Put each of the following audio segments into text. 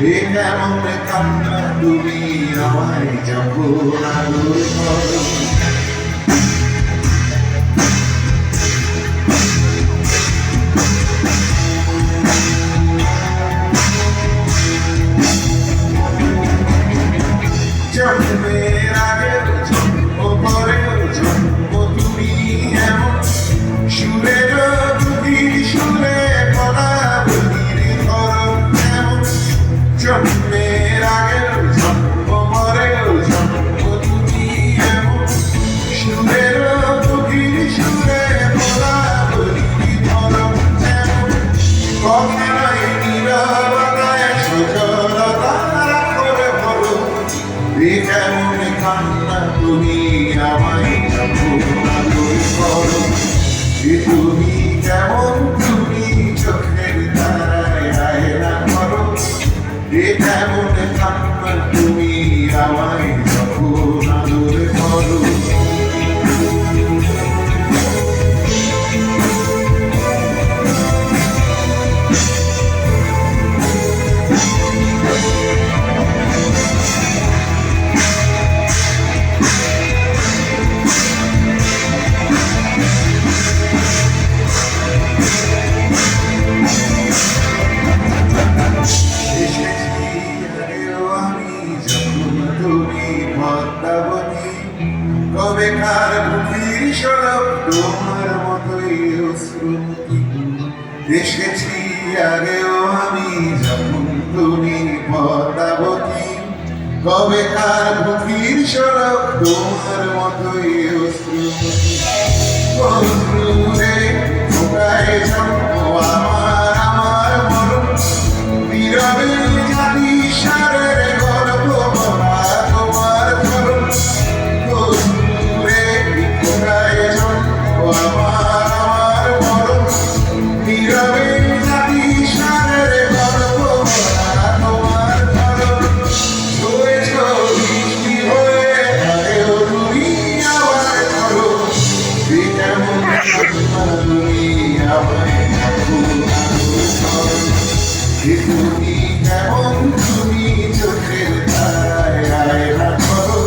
এ কেমন কান্না তুমি আমায় যখন আদর করো। জন্মের আগের জন্ম পরের জন্ম তুমি এমন সুরের গভীর সুরে পড়া বলির ধরন এমন। জন্মের আগের জন্ম পরের জন্ম তুমি এমন সুরের গভীর সুরে পড়া বলির ধরন এমন। কথায় নীরবতায় সজলতা করে বলো এ কেমন কান্না তুমি আমায় যখন আদর করো। এ তুমি কেমন তুমি চোখের তারায় আয়না করো। এ কেমন কান্না তুমি আমায় যখন আদর করো। কবেকার বুকের সরব তোমার মতোই অশ্রুতি। এসেছি আগেও আমি যখন তুমি পদ্মাবতী। কবেকার বুকের সরব তোমার মতোই অশ্রুতি। অশ্রুরে ফোটায় জন্ম আমার আমার মরণ। নীরবে জানি সারের গর্ব ভরা তোমার ধরন। তুমি কেমন তুমি চোখের তারায় আয়না করো।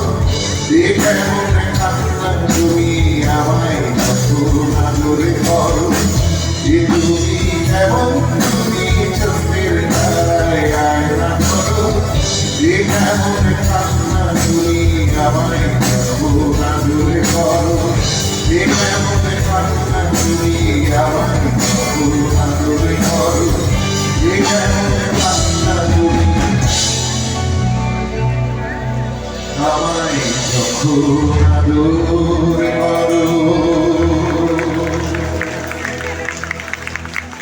এ কেমন কান্না তুমি আমায় যখন আদর করো। এ তুমি কেমন তুমি চোখের তারায় আয়না করো। এ কেমন কান্না তুমি আমায় যখন আদর করো। এ কেমন কান্না তুমি আমায় যখন আদর করো। এ কেমন কান্না তুমি আমায় যখন আদর করো।